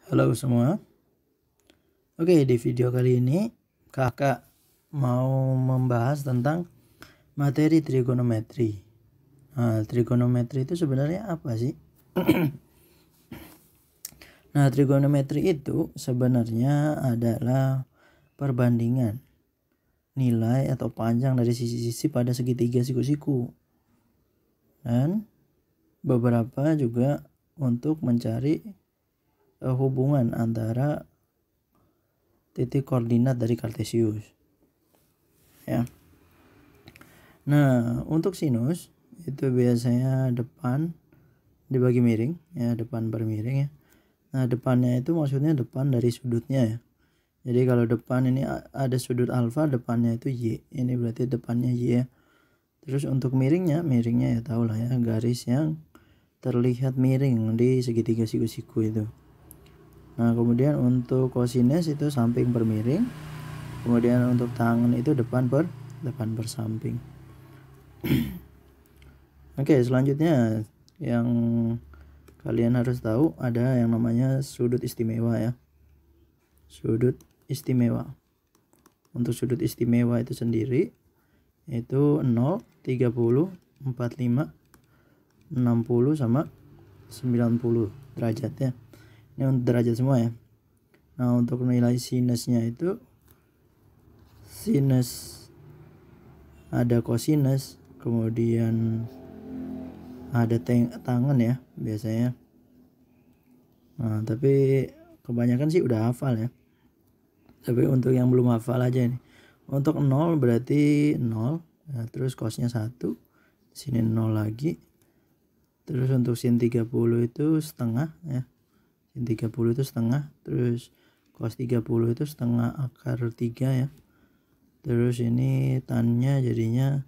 Halo semua. Oke, di video kali ini kakak mau membahas tentang materi trigonometri. Nah, trigonometri itu sebenarnya apa sih? Nah, trigonometri itu sebenarnya adalah perbandingan nilai atau panjang dari sisi-sisi pada segitiga siku-siku. Dan beberapa juga untuk mencari hubungan antara titik koordinat dari Kartesius. Ya. Nah, untuk sinus itu biasanya depan dibagi miring, ya, depan bermiring ya. Nah, depannya itu maksudnya depan dari sudutnya ya. Jadi kalau depan ini ada sudut alfa, depannya itu Y. Ini berarti depannya Y ya. Terus untuk miringnya ya tahu lah ya, garis yang terlihat miring di segitiga siku-siku itu. Nah, kemudian untuk kosinus itu samping bermiring. Kemudian untuk tangan itu depan bersamping. Oke, selanjutnya yang kalian harus tahu ada yang namanya sudut istimewa ya. Sudut istimewa. Untuk sudut istimewa itu sendiri itu 0, 30, 45, 60 sama 90 derajat ya. Ini untuk derajat semua ya. Nah, untuk nilai sinusnya itu sinus ada kosinus, kemudian ada tangan ya biasanya. Nah, tapi kebanyakan sih udah hafal ya. Tapi untuk yang belum hafal aja nih. Untuk 0 berarti 0, nah, terus cosnya 1, sini 0 lagi. Terus untuk sin 30 itu setengah ya. Sin 30 itu setengah, terus cos 30 itu setengah akar 3 ya. Terus ini tannya jadinya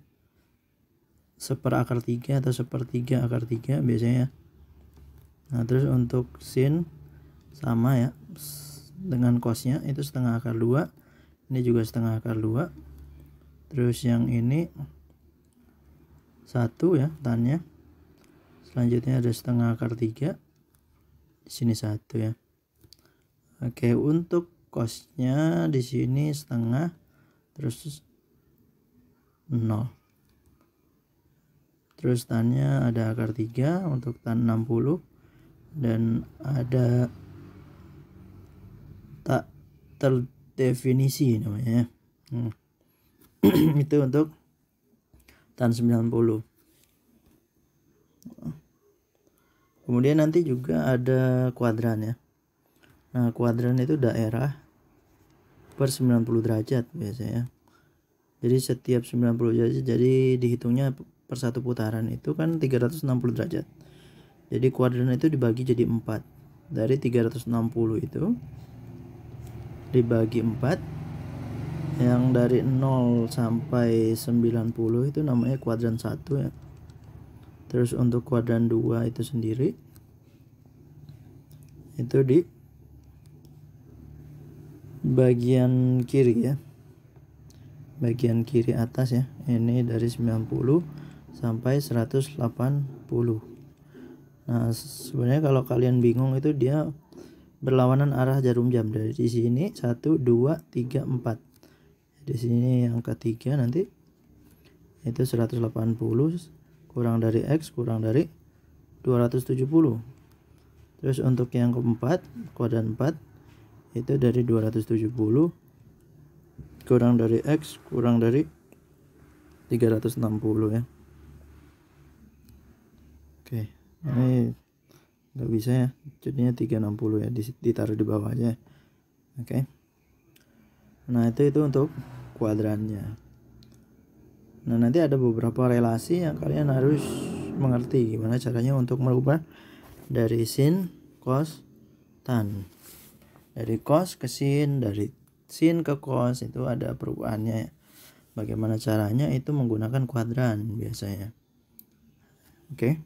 seperakar 3 atau sepertiga akar 3 biasanya. Nah, terus untuk sin sama ya dengan cosnya itu setengah akar 2, ini juga setengah akar 2. Terus yang ini 1 ya tannya. Selanjutnya ada setengah akar 3, di sini 1 ya. Oke, untuk cosnya di sini setengah, terus 0. Terus tannya ada akar 3 untuk tan 60, dan ada tak terdefinisi namanya. Itu untuk tan 90. Kemudian nanti juga ada kuadran ya. Nah, kuadran itu daerah per 90 derajat biasanya. Jadi setiap 90 derajat, jadi dihitungnya per satu putaran itu kan 360 derajat. Jadi kuadran itu dibagi jadi 4. Dari 360 itu dibagi 4, yang dari 0 sampai 90 itu namanya kuadran 1 ya. Terus untuk kuadran 2 itu sendiri itu di bagian kiri ya. Bagian kiri atas ya. Ini dari 90 sampai 180. Nah, sebenarnya kalau kalian bingung itu dia berlawanan arah jarum jam. Dari sini 1, 2, 3, 4. Di sini yang ketiga nanti itu 180 kurang dari X kurang dari 270. Terus untuk yang keempat, kuadran 4 itu dari 270 kurang dari X kurang dari 360 ya. Oke, ini nggak bisa ya, jadinya 360 ya, ditaruh di bawah aja. Oke. Nah, itu untuk kuadrannya. Nah, nanti ada beberapa relasi yang kalian harus mengerti gimana caranya untuk merubah dari sin, cos, tan. Dari cos ke sin, dari sin ke cos itu ada perubahannya. Bagaimana caranya? Itu menggunakan kuadran biasanya. Oke.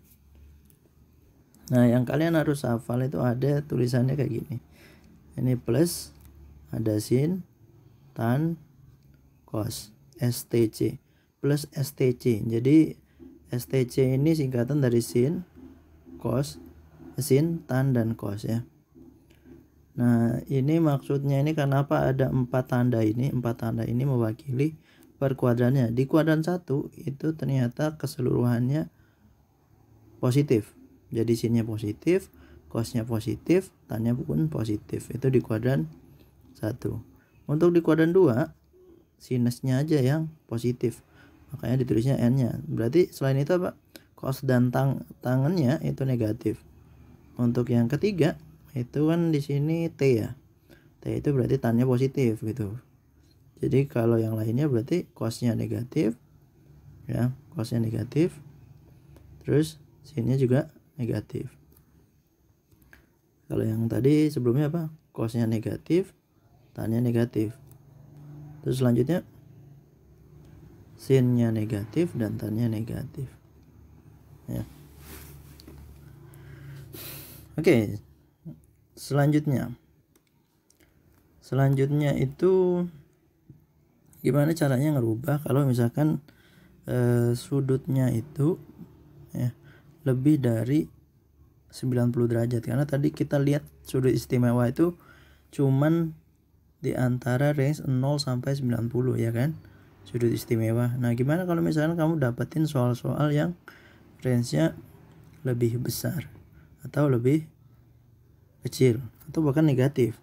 Nah, yang kalian harus hafal itu ada tulisannya kayak gini. Ini plus, ada sin, tan, cos, STC. Plus STC. Jadi STC ini singkatan dari sin, cos, sin, tan, dan cos ya. Nah, ini maksudnya ini kenapa ada 4 tanda ini? 4 tanda ini mewakili per kuadrannya. Di kuadran 1 itu ternyata keseluruhannya positif. Jadi sinnya positif, cosnya positif, tannya pun positif. Itu di kuadran 1. Untuk di kuadran 2, sinusnya aja yang positif. Makanya ditulisnya N-nya. Berarti selain itu apa? Cos dan tangannya itu negatif. Untuk yang ketiga itu kan di sini T ya. T itu berarti tannya positif gitu. Jadi kalau yang lainnya berarti cosnya negatif ya, cosnya negatif. Terus sinnya juga negatif. Kalau yang tadi sebelumnya apa? Cosnya negatif, tannya negatif. Terus selanjutnya sinnya negatif dan tannya negatif. Ya. Oke. Selanjutnya itu gimana caranya ngerubah kalau misalkan sudutnya itu ya, lebih dari 90 derajat. Karena tadi kita lihat sudut istimewa itu cuman di antara range 0 sampai 90 ya kan, sudut istimewa. Nah, gimana kalau misalkan kamu dapetin soal-soal yang range-nya lebih besar atau lebih kecil atau bahkan negatif.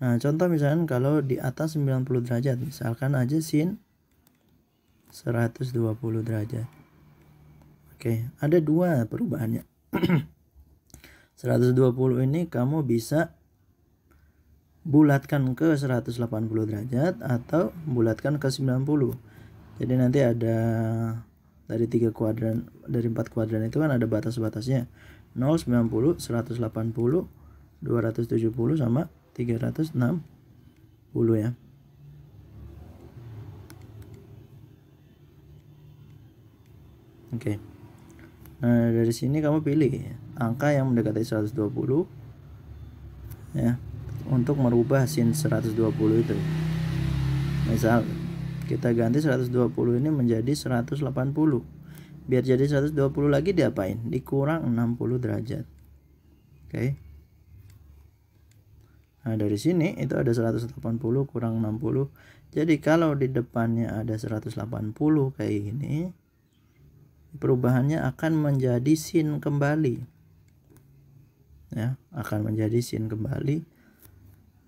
Nah, contoh misalkan kalau di atas 90 derajat, misalkan aja sin 120 derajat. Oke, ada dua perubahannya. 120 ini kamu bisa bulatkan ke 180 derajat atau bulatkan ke 90. Jadi nanti ada dari 3 kuadran, dari 4 kuadran itu kan ada batas-batasnya. 0, 90, 180, 270 sama 360 ya. Oke. Nah, dari sini kamu pilih angka yang mendekati 120 ya, untuk merubah sin 120 itu. Misal kita ganti 120 ini menjadi 180. Biar jadi 120 lagi diapain? Dikurang 60 derajat. Oke. Nah, dari sini itu ada 180 kurang 60. Jadi kalau di depannya ada 180 kayak gini, perubahannya akan menjadi sin kembali. Ya, akan menjadi sin kembali.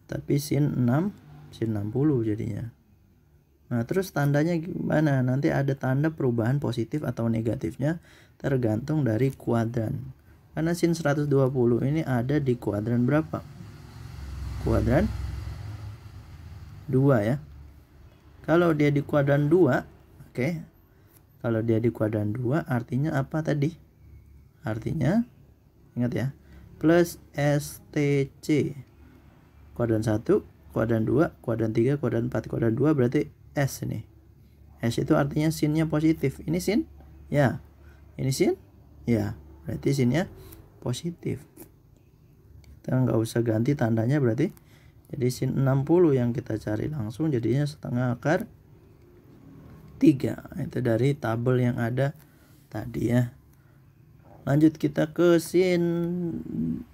Tapi sin 60 jadinya. Nah, terus tandanya gimana? Nanti ada tanda perubahan positif atau negatifnya tergantung dari kuadran. Karena sin 120 ini ada di kuadran berapa? Kuadran 2 ya. Kalau dia di kuadran 2, oke. Kalau dia di kuadran 2 artinya apa tadi? Artinya ingat ya, plus STC. Kuadran 1, kuadran 2, kuadran 3, kuadran 4, kuadran 2 berarti S ini. S itu artinya sinnya positif. Ini sin? Ya. Ini sin? Ya. Berarti sinnya positif. Kita nggak usah ganti tandanya berarti. Jadi sin 60 yang kita cari langsung jadinya setengah akar 3. Itu dari tabel yang ada tadi ya. Lanjut kita ke sin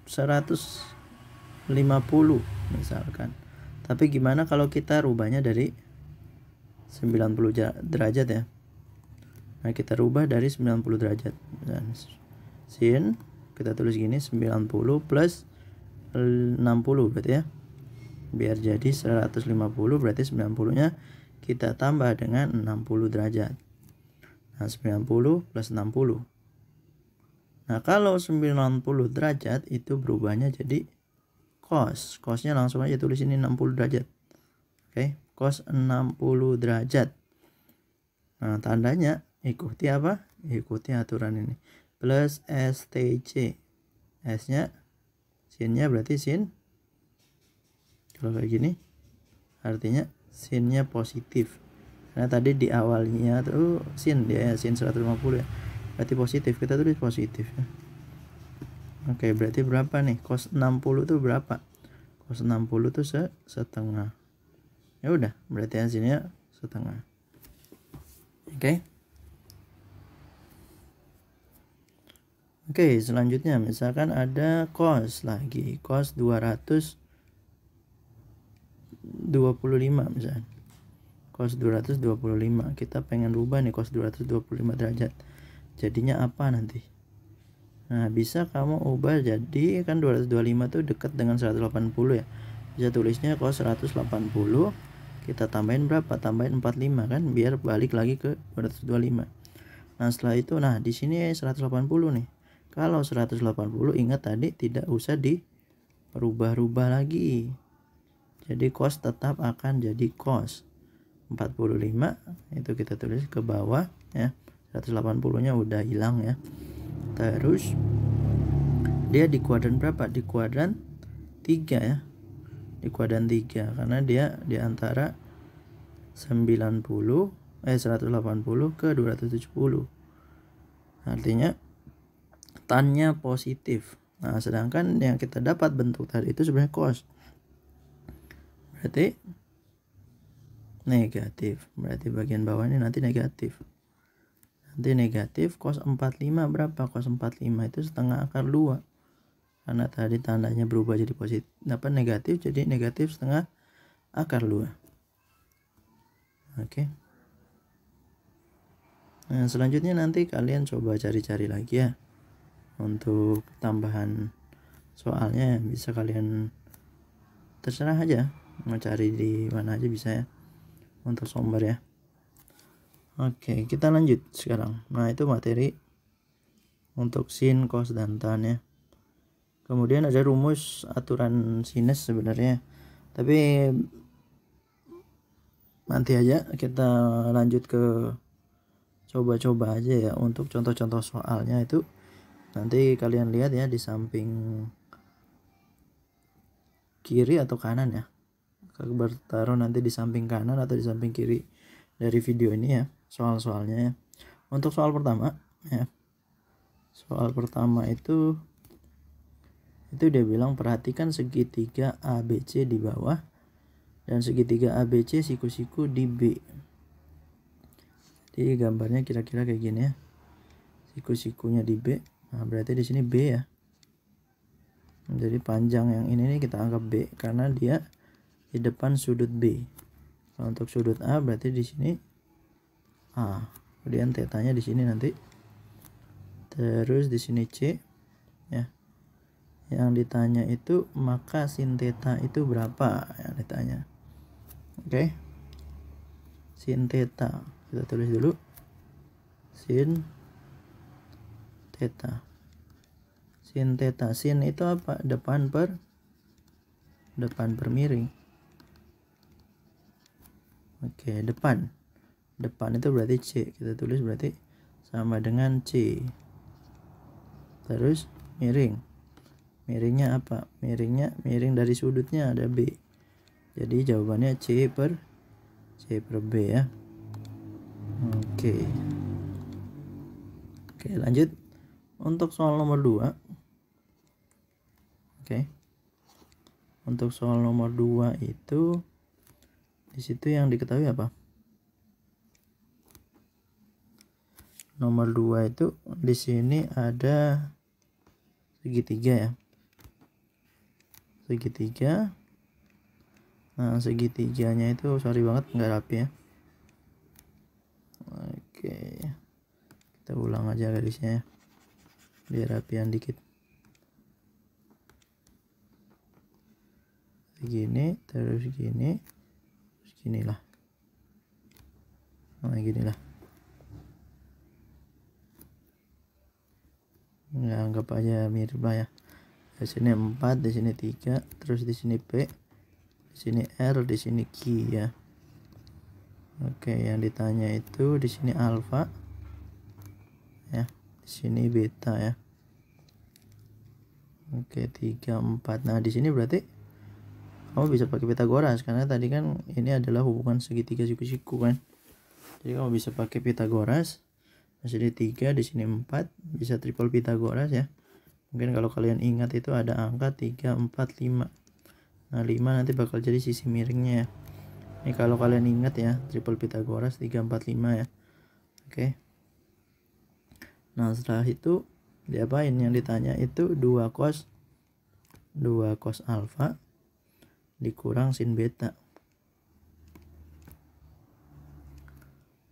150 misalkan. Tapi gimana kalau kita rubahnya dari 90 derajat ya. Nah, kita rubah dari 90 derajat. Dan sin kita tulis gini, 90 plus 60 berarti ya. Biar jadi 150 berarti 90-nya kita tambah dengan 60 derajat. Nah, 90 plus 60. Nah, kalau 90 derajat itu berubahnya jadi cos. Cosnya langsung aja tulis ini 60 derajat. Oke, cos 60 derajat. Nah, tandanya ikuti apa? Ikuti aturan ini. Plus STC. S-nya, sinnya berarti sin. Kalau kayak gini, artinya sinnya positif. Karena tadi di awalnya tuh sin dia ya, sin 150 ya. Berarti positif, kita tulis positif ya. Oke, berarti berapa nih? Cos 60 tuh berapa? Cos 60 tuh setengah. Ya udah, berarti hasilnya setengah. Oke. Oke, selanjutnya misalkan ada cos lagi, cos 225 misalkan. Cos 225, kita pengen rubah nih cos 225 derajat. Jadinya apa nanti? Nah, bisa kamu ubah jadi kan 225 tuh dekat dengan 180 ya. Bisa tulisnya cos 180, kita tambahin berapa? Tambahin 45 kan, biar balik lagi ke 225. Nah, setelah itu di sini 180 nih. Kalau 180 ingat tadi tidak usah dirubah-rubah lagi. Jadi cos tetap akan jadi cos 45, itu kita tulis ke bawah ya. 180-nya udah hilang ya. Terus dia di kuadran berapa? Di kuadran 3 ya. Di kuadran 3 karena dia di antara 180 ke 270. Artinya tannya positif. Nah, sedangkan yang kita dapat bentuk tadi itu sebenarnya cos. Berarti negatif. Berarti bagian bawah ini nanti negatif. Nanti negatif cos 45 berapa? Cos 45 itu setengah akar 2. Karena tadi tandanya berubah jadi positif, negatif, jadi negatif setengah akar 2. Oke. Nah, selanjutnya nanti kalian coba cari-cari lagi ya. Untuk tambahan soalnya bisa kalian terserah aja mau cari di mana aja bisa ya, untuk sumber ya. Oke, kita lanjut sekarang. Nah, itu materi untuk sin, cos, dan tan ya. Kemudian ada rumus aturan sinus sebenarnya, tapi nanti aja kita lanjut ke coba-coba aja ya. Untuk contoh-contoh soalnya itu nanti kalian lihat ya di samping kiri atau kanan ya. Bertaruh nanti di samping kanan atau di samping kiri dari video ini ya, soal-soalnya ya. Untuk soal pertama ya. Soal pertama itu dia bilang perhatikan segitiga ABC di bawah dan segitiga ABC siku-siku di B. Jadi gambarnya kira-kira kayak gini ya. Siku-sikunya di B. Nah, berarti di sini B ya. Jadi panjang yang ini nih kita anggap B karena dia di depan sudut B. Kalau untuk sudut A berarti di sini A. Kemudian tetanya di sini nanti. Terus di sini C ya. Yang ditanya itu maka sin theta itu berapa yang ditanya. Oke. Sin theta kita tulis dulu. Sin theta. Sin theta, sin itu apa? Depan per miring. Oke, depan itu berarti C, kita tulis berarti sama dengan C. Terus miringnya apa? Miring dari sudutnya ada B, jadi jawabannya C per B ya. Oke, lanjut untuk soal nomor 2. Oke. Untuk soal nomor 2 itu di situ yang diketahui apa? Nomor 2 itu di sini ada segitiga ya. Segitiga. Nah, segitiganya itu sorry banget nggak rapi ya. Oke. Kita ulang aja garisnya ya. Biar rapian dikit. Gini, terus gini, terus ginilah. Nah, ginilah. Ya, anggap aja mirip lah ya. Di sini 4, di sini 3, terus di sini P, di sini R, di sini Q ya. Oke, yang ditanya itu di sini alfa ya, di sini beta ya. Oke, 3, 4. Nah, di sini berarti kamu bisa pakai Pitagoras karena tadi kan ini adalah hubungan segitiga siku-siku kan. Jadi kamu bisa pakai Pitagoras. Di sini 3, di sini 4, bisa triple Pitagoras ya. Mungkin kalau kalian ingat itu ada angka 3, 4, 5. Nah, 5 nanti bakal jadi sisi miringnya ya. Ini kalau kalian ingat ya, triple Pitagoras 3, 4, 5 ya. Oke. Nah, setelah itu Diapain? Yang ditanya itu 2 cos alfa dikurang sin beta.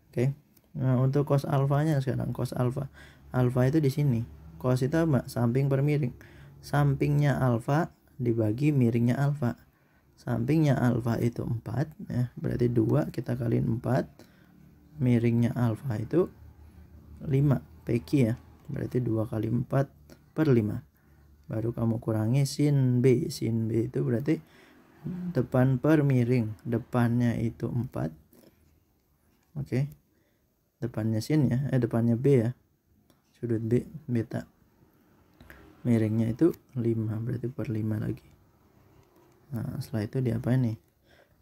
Oke. Nah, untuk cos alfanya sekarang, cos alfa itu di sini. Cos itu apa? Samping per miring. Sampingnya alfa dibagi miringnya alfa. Sampingnya alfa itu 4 ya, berarti 2 kita kaliin 4. Miringnya alfa itu 5 PQ ya, berarti 2 kali 4 per 5. Baru kamu kurangi sin B. Sin B itu berarti depan per miring, depannya itu 4. Oke. Depannya sin ya, depannya B ya, sudut B beta, miringnya itu 5, berarti per 5 lagi. Nah setelah itu diapain nih?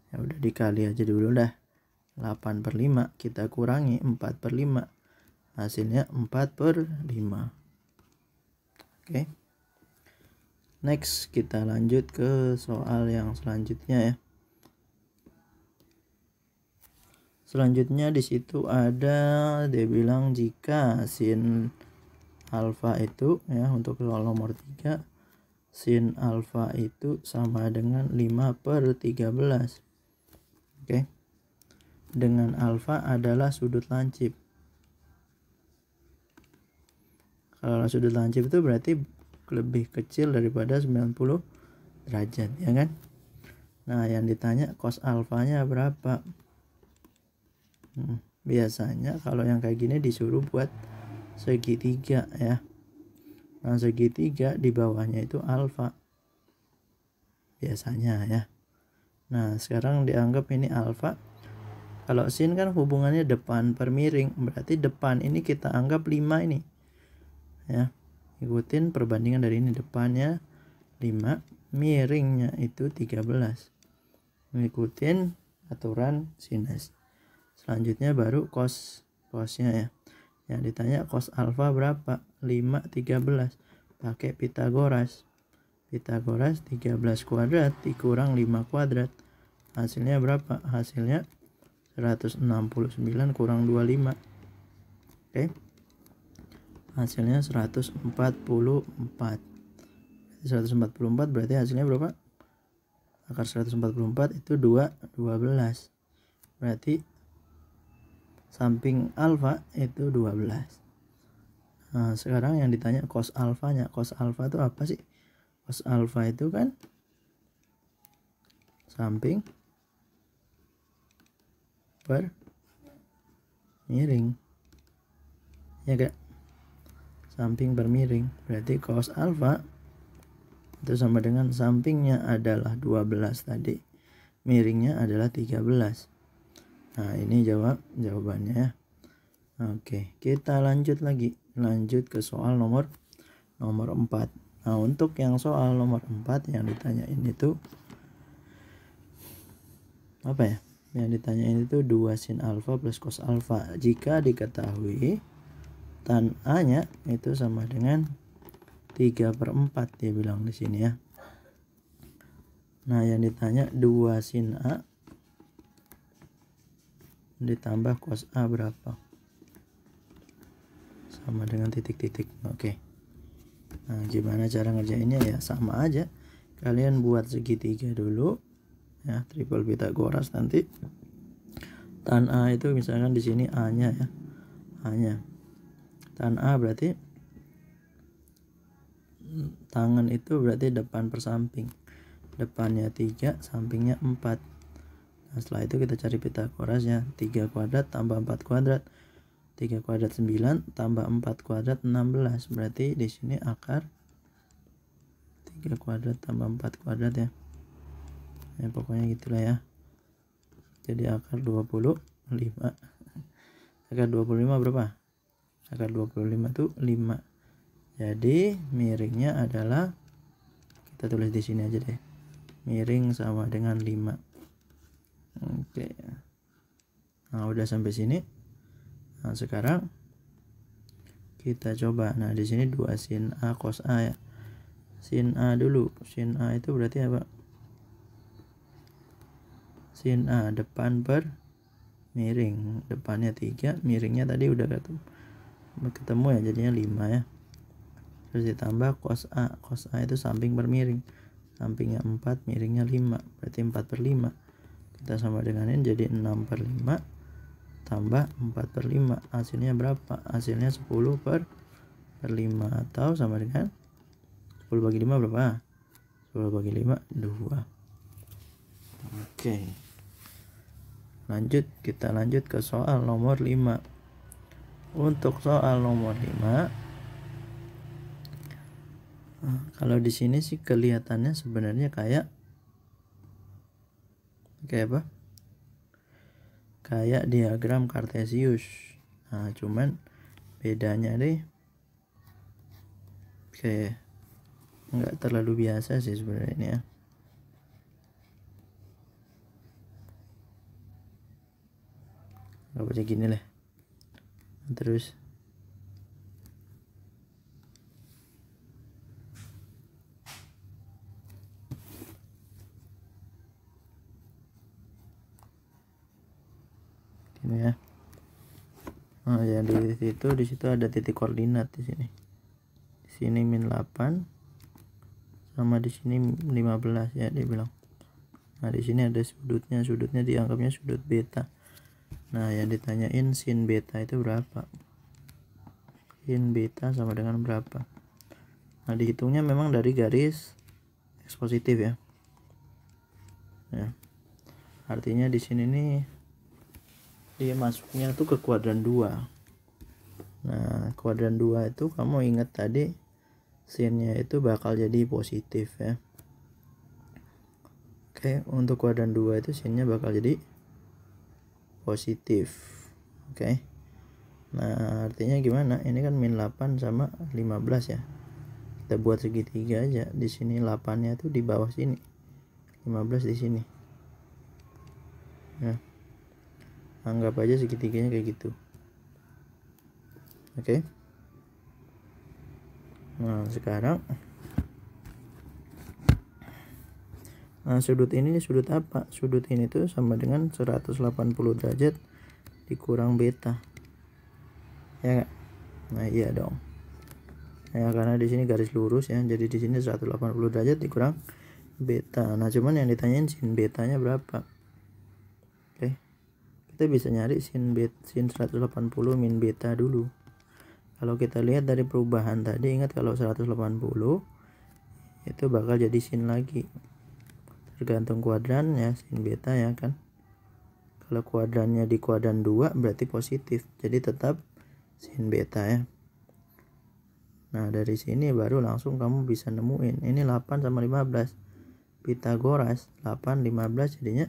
Ya udah dikali aja dulu dah. 8 per 5 kita kurangi 4 per 5, hasilnya 4 per 5. Oke. Next kita lanjut ke soal yang selanjutnya ya. Selanjutnya di situ ada dia bilang jika sin alfa itu ya, untuk soal nomor 3, sin alfa itu sama dengan 5 per 13. Oke. Dengan alfa adalah sudut lancip. Kalau sudut lancip itu berarti lebih kecil daripada 90 derajat ya kan. Nah yang ditanya cos alfanya berapa. Biasanya kalau yang kayak gini disuruh buat segitiga ya. Nah segitiga di bawahnya itu alfa biasanya ya. Nah sekarang dianggap ini alfa. Kalau sin kan hubungannya depan per miring, berarti depan ini kita anggap 5 ini ya. Ikutin perbandingan dari ini, depannya 5, miringnya itu 13. Ngikutin aturan sinus. Selanjutnya baru cosnya ya. Yang ditanya cos alfa berapa? 5 13. Pakai Pitagoras. Pitagoras 13 kuadrat dikurang 5 kuadrat. Hasilnya berapa? Hasilnya 169 kurang 25. Oke. Hasilnya 144. 144 berarti hasilnya berapa? Akar 144 itu 12. Berarti samping alfa itu 12. Nah sekarang yang ditanya cos alfanya. Cos alfa itu apa sih? Cos alfa itu kan samping per miring ya gak? Samping per miring, berarti cos alfa itu sama dengan sampingnya adalah 12 tadi, miringnya adalah 13. Nah ini jawabannya ya. Oke, kita lanjut ke soal nomor 4. Nah untuk yang soal nomor 4 yang ditanyain itu apa ya? Yang ditanyain itu 2 sin alfa plus cos alfa jika diketahui tan A nya itu sama dengan 3/4 dia bilang di sini ya. Nah yang ditanya 2 sin A ditambah cos A berapa? Sama dengan titik-titik. Oke. Nah gimana cara ngerjainnya ya? Sama aja, kalian buat segitiga dulu ya, triple Pitagoras. Nanti tan A itu misalkan di sini A nya ya, A nya tan A berarti tangan itu berarti depan per samping, depannya 3 sampingnya 4. Nah setelah itu kita cari Pitagoras ya. 3 kuadrat tambah 4 kuadrat, 3 kuadrat 9 tambah 4 kuadrat 16. Berarti di sini akar 3 kuadrat tambah 4 kuadrat ya. Ya pokoknya gitulah ya. Jadi akar 25. Akar 25 berapa? Akar 25 itu 5. Jadi miringnya adalah, kita tulis di sini aja deh, miring sama dengan 5. Oke. Nah udah sampai sini. Nah sekarang kita coba. Nah di sini 2 sin A cos A ya. Sin A dulu. Sin A itu berarti apa? Sin A depan per miring, depannya 3, miringnya tadi udah ketemu ya, jadinya 5 ya. terus ditambah cos A. Cos A itu samping per miring, sampingnya 4, miringnya 5, berarti 4/5. Kita sama denganin jadi 6/5 tambah 4/5, hasilnya berapa? Hasilnya 10/5, atau sama dengan 10 bagi 5 berapa? 10 bagi 5 2. Oke, kita lanjut ke soal nomor 5. Untuk soal nomor 5, kalau di sini sih kelihatannya sebenarnya kayak apa? Kayak diagram Kartesius. Nah, cuman bedanya deh kayak nggak terlalu biasa sih sebenarnya ini ya. Nggak baca gini lah. Terus ini ya. Nah, ya di situ ada titik koordinat di sini. Di sini -8 sama di sini 15 ya dia bilang. Nah, di sini ada sudutnya dianggapnya sudut beta. Nah, yang ditanyain sin beta itu berapa? Sin beta sama dengan berapa? Nah, dihitungnya memang dari garis X positif ya. Ya. Artinya di sini nih dia masuknya tuh ke kuadran 2. Nah, kuadran 2 itu kamu ingat tadi sinnya itu bakal jadi positif ya. Oke, untuk kuadran 2 itu sinnya bakal jadi positif. Oke. Nah, artinya gimana? Ini kan -8 sama 15 ya. Kita buat segitiga aja. Di sini 8-nya tuh di bawah sini. 15 di sini. Ya. Anggap aja segitiganya kayak gitu. Oke. Nah, sekarang sudut ini sudut apa? Sudut ini tuh sama dengan 180 derajat dikurang beta. Ya gak? Nah, iya dong. Ya, karena di sini garis lurus ya. Jadi di sini 180 derajat dikurang beta. Nah, cuman yang ditanyain sin betanya berapa? Oke. Kita bisa nyari sin 180 min beta dulu. Kalau kita lihat dari perubahan tadi, ingat kalau 180 itu bakal jadi sin lagi. Tergantung kuadran ya, sin beta ya kan. Kalau kuadrannya di kuadran 2 berarti positif. Jadi tetap sin beta ya. Nah, dari sini baru langsung kamu bisa nemuin. Ini 8 sama 15. Pitagoras 8 15 jadinya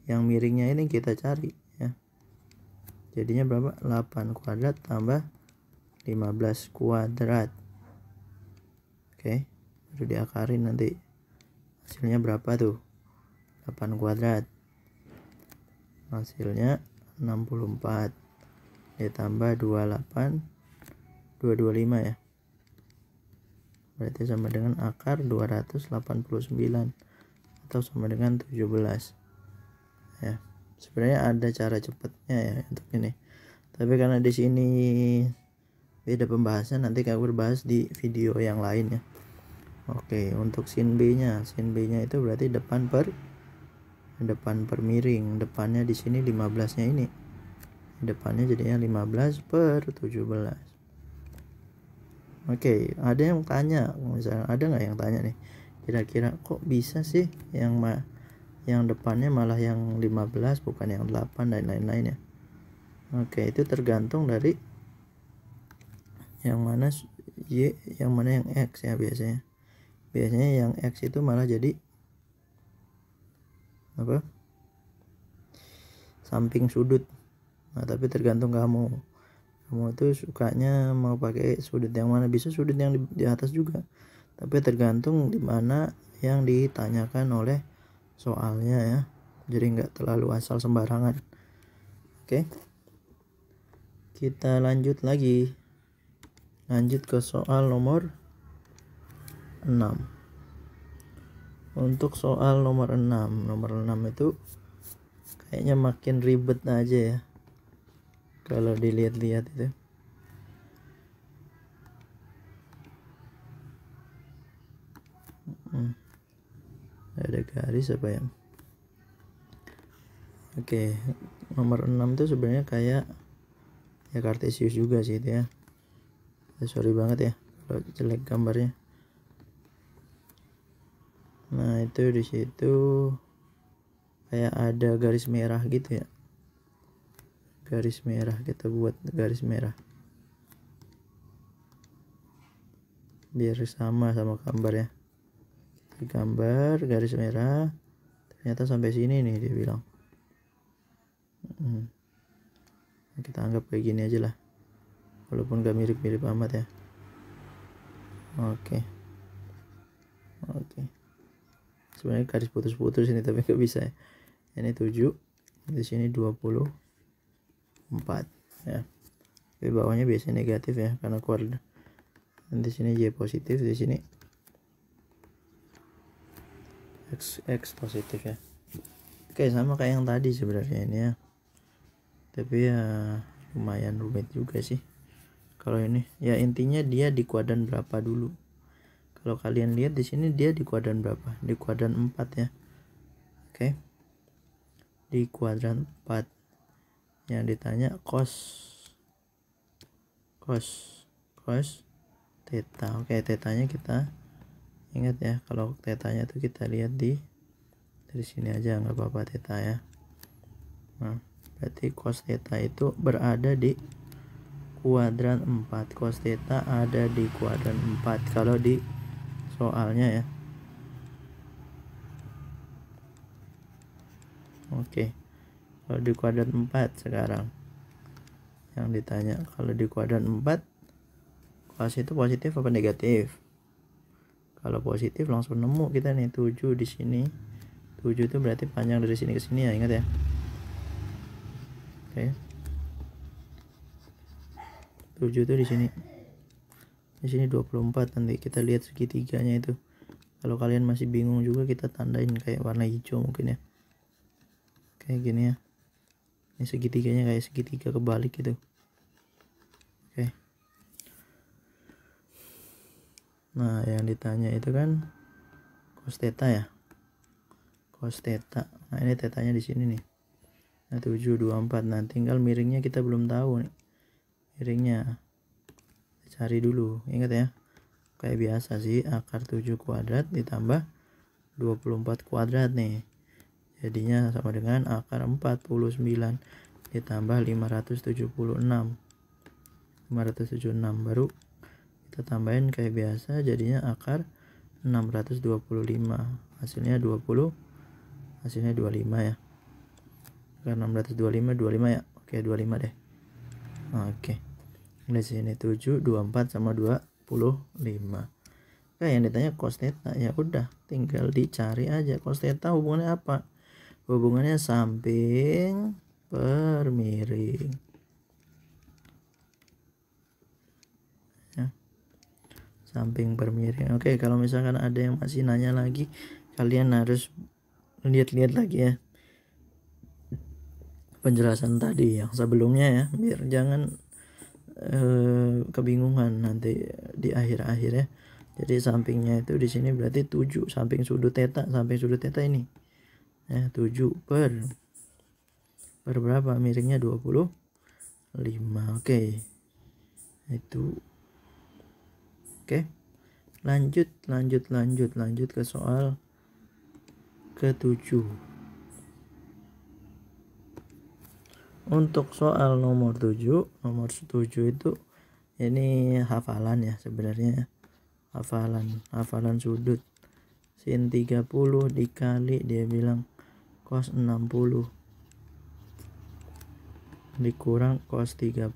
yang miringnya ini kita cari ya. Jadinya berapa? 8 kuadrat tambah 15 kuadrat. Oke, baru diakarin nanti hasilnya berapa tuh? 8 kuadrat hasilnya 64 ditambah 28 225 ya, berarti sama dengan akar 289 atau sama dengan 17 ya. Sebenarnya ada cara cepatnya ya untuk ini, tapi karena di sini beda pembahasan, nanti aku berbahas di video yang lain ya. Oke, untuk sin B nya itu berarti depan per miring. Depannya di sini 15 nya ini, depannya jadinya 15/17. Oke, ada yang tanya, misalnya ada nggak yang tanya nih, kira-kira kok bisa sih yang depannya malah yang 15 bukan yang 8 dan lain-lain ya. Oke, itu tergantung dari yang mana Y, yang mana yang X ya. Biasanya yang X itu malah jadi apa? Samping sudut. Nah, tapi tergantung kamu tuh sukanya mau pakai sudut yang mana. Bisa sudut yang di atas juga, tapi tergantung di mana yang ditanyakan oleh soalnya ya. Jadi nggak terlalu asal sembarangan. Oke, kita lanjut ke soal nomor 6. Untuk soal nomor 6 itu kayaknya makin ribet aja ya kalau dilihat-lihat itu. garis apa ya. Oke, nomor 6 tuh sebenarnya kayak ya Cartesius juga sih itu ya. Sorry banget ya kalau jelek gambarnya. Nah itu di situ kayak ada garis merah gitu ya, garis merah, kita buat garis merah biar sama gambar ya. Gambar garis merah, ternyata sampai sini nih dia bilang. Kita anggap kayak gini aja lah, walaupun gak mirip-mirip amat ya. Oke. Sebenarnya garis putus-putus ini tapi gak bisa ya. Ini 7, di sini 24 ya. Tapi bawahnya biasanya negatif ya karena koordinat. Di sini Y positif, di sini X positif ya. Oke, sama kayak yang tadi sebenarnya ini ya. Tapi ya lumayan rumit juga sih. Kalau ini ya intinya dia di kuadran berapa dulu. Kalau kalian lihat di sini dia di kuadran berapa? Di kuadran 4 ya. Oke. Di kuadran 4. Yang ditanya cos theta. Oke, tetanya kita ingat ya, kalau tetanya tuh kita lihat dari sini aja, nggak apa-apa theta ya. Nah, berarti cos theta itu berada di kuadran 4. Cos theta ada di kuadran 4 kalau di soalnya ya. Oke. Kalau di kuadran 4 sekarang yang ditanya, kalau di kuadran 4 cos itu positif apa negatif? Kalau positif langsung nemu kita nih 7 di sini. 7 itu berarti panjang dari sini ke sini ya, ingat ya. Oke. 7 itu di sini. Di sini 24, nanti kita lihat segitiganya itu. Kalau kalian masih bingung juga kita tandain kayak warna hijau mungkin ya. Kayak gini ya. Ini segitiganya kayak segitiga kebalik gitu. Oke. Nah, yang ditanya itu kan cos theta ya. Cos theta. Nah, ini tetanya di sini nih. Nah, 7, 24. Nah, tinggal miringnya kita belum tahu nih. Miringnya cari dulu. Ingat ya. Kayak biasa sih, akar 7 kuadrat ditambah 24 kuadrat nih. Jadinya sama dengan akar 49 ditambah 576. 576 baru kita tambahin kayak biasa, jadinya akar 625. Hasilnya 20. Hasilnya 25 ya. Akar 625 ya. Oke, 25 deh. Oke. Di sini 7, 24 sama 25. Oke, yang ditanya cos theta, ya udah tinggal dicari aja cos theta hubungannya apa? Hubungannya samping per miring. Samping per miring. Oke, kalau misalkan ada yang masih nanya lagi, kalian harus lihat-lihat lagi ya penjelasan tadi yang sebelumnya ya, biar jangan kebingungan nanti di akhir-akhir ya. Jadi sampingnya itu di sini berarti 7 samping sudut theta ini ya, 7 per berapa miringnya 25. Oke. Itu oke, lanjut ke soal ke-7. Untuk soal nomor 7 itu ini hafalan ya sebenarnya. Hafalan sudut. Sin 30 dikali dia bilang cos 60 dikurang cos 30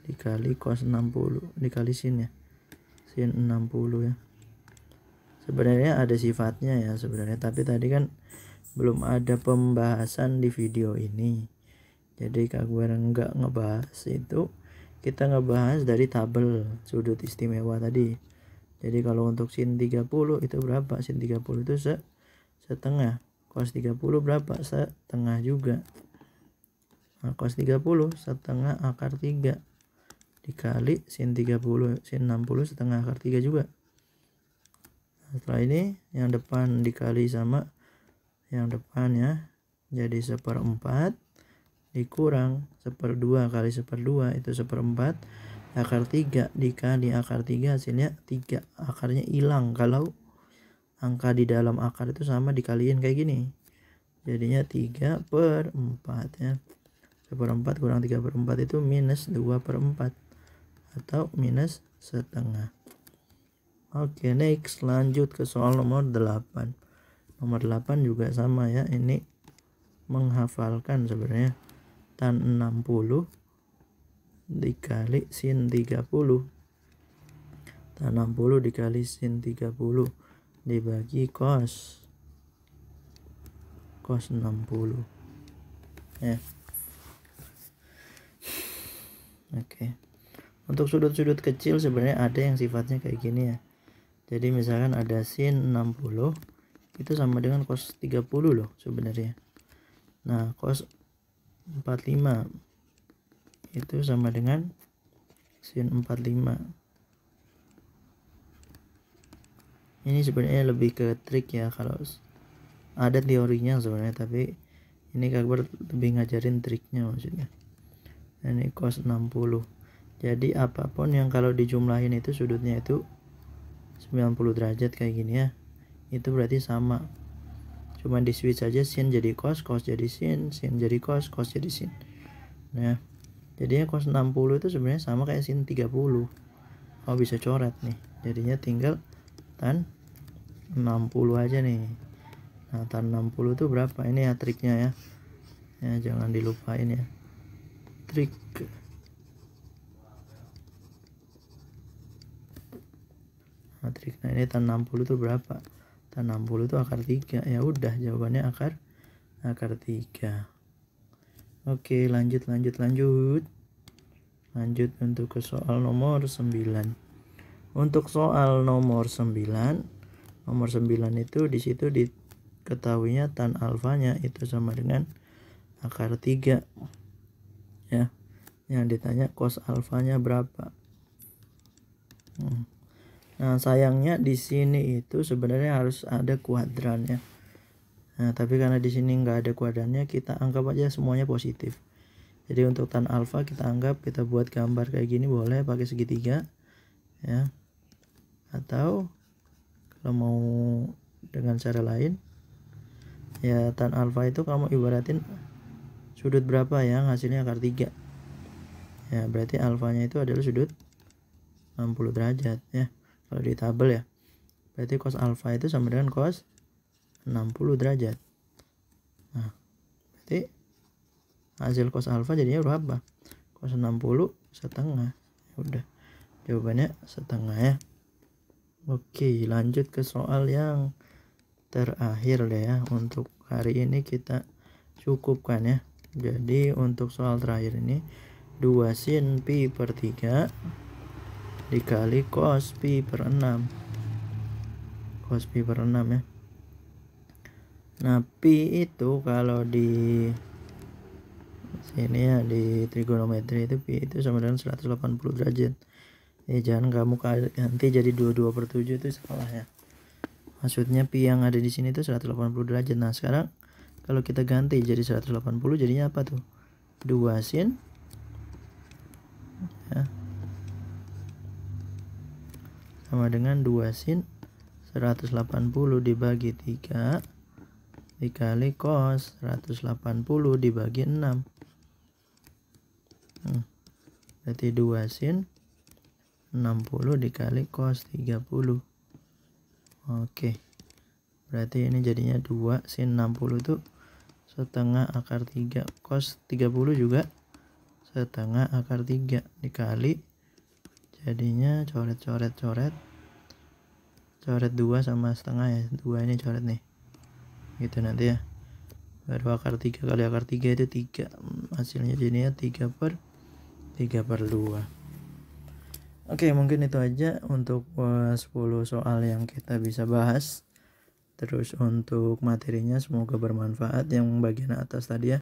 dikali cos 60 dikali sin ya, sin 60 ya. Sebenarnya ada sifatnya ya sebenarnya, tapi tadi kan belum ada pembahasan di video ini, jadi Kak gue nggak ngebahas itu. Kita ngebahas dari tabel sudut istimewa tadi. Jadi kalau untuk sin 30 itu berapa? Sin 30 itu setengah. Cos 30 berapa? Setengah juga. Nah, cos 30 setengah akar 3 dikali sin 30 sin 60 setengah akar 3 juga. Setelah ini yang depan dikali sama yang depannya, jadi 1/4 dikurang 1/2 kali 1/2 itu 1/4. Akar 3 dikali akar 3 hasilnya 3. Akarnya hilang kalau angka di dalam akar itu sama dikaliin kayak gini. Jadinya 3/4 ya. 1/4 kurang 3/4 itu minus 2/4 atau minus setengah. Oke, next lanjut ke soal nomor 8. Nomor 8 juga sama ya, ini menghafalkan sebenarnya. Tan 60 dikali sin 30. Tan 60 dikali sin 30 dibagi cos 60 ya. Oke. Untuk sudut-sudut kecil sebenarnya ada yang sifatnya kayak gini ya. Jadi misalkan ada sin 60 itu sama dengan cos 30 loh sebenarnya. Nah, cos 45 itu sama dengan sin 45. Ini sebenarnya lebih ke trik ya, kalau ada teorinya sebenarnya, tapi ini Kak Akbar lebih ngajarin triknya maksudnya. Ini cos 60. Jadi apapun yang kalau dijumlahin itu sudutnya itu 90 derajat kayak gini ya, itu berarti sama. Cuma di switch aja, sin jadi cos, cos jadi sin, sin jadi cos, cos jadi sin. Nah, jadinya cos 60 itu sebenarnya sama kayak sin 30. Kau bisa coret nih. Jadinya tinggal tan 60 aja nih. Nah, tan 60 itu berapa? Ini ya triknya ya. Ya, jangan dilupain ya. Trik. Nah, ini tan 60 itu berapa? Tan 60 itu akar 3. Ya udah, jawabannya akar 3. Oke, lanjut untuk ke soal nomor 9. Untuk soal nomor 9 itu di situ diketahuinya tan alfanya itu sama dengan akar 3 ya. Yang ditanya cos alfanya berapa. Nah, sayangnya di sini itu sebenarnya harus ada kuadrannya. Nah, tapi karena di sini nggak ada kuadrannya, kita anggap aja semuanya positif. Jadi untuk tan alfa kita buat gambar kayak gini, boleh pakai segitiga ya. Atau kalau mau dengan cara lain ya, tan alfa itu kamu ibaratin sudut berapa yang hasilnya akar 3. Ya, berarti alfanya itu adalah sudut 60 derajat ya. Kalau di tabel ya, berarti cos alfa itu sama dengan cos 60 derajat. Nah, berarti hasil cos alfa jadinya berapa? Cos 60 setengah. Ya udah, jawabannya setengah ya. Oke, lanjut ke soal yang terakhir deh ya. Untuk hari ini kita cukupkan ya. Jadi untuk soal terakhir ini 2 sin pi per 3 dikali cos pi per 6. Cos pi per 6 ya. Nah, pi itu kalau di sini ya, di trigonometri itu pi itu sama dengan 180 derajat. Jangan kamu ganti jadi 22/7, itu salah ya. Maksudnya pi yang ada di sini itu 180 derajat. Nah, sekarang kalau kita ganti jadi 180 jadinya apa tuh? 2 sin ya, sama dengan 2 sin 180 dibagi 3 dikali cos 180 dibagi 6. Berarti 2 sin 60 dikali cos 30. Oke, berarti ini jadinya 2 sin 60 itu setengah akar 3, cos 30 juga setengah akar 3 dikali, jadinya coret 2 sama setengah ya. 2 ini coret nih gitu nanti ya, baru akar 3 kali akar 3 itu 3, hasilnya jadinya 3/2. Oke, mungkin itu aja untuk 10 soal yang kita bisa bahas. Terus untuk materinya semoga bermanfaat yang bagian atas tadi ya.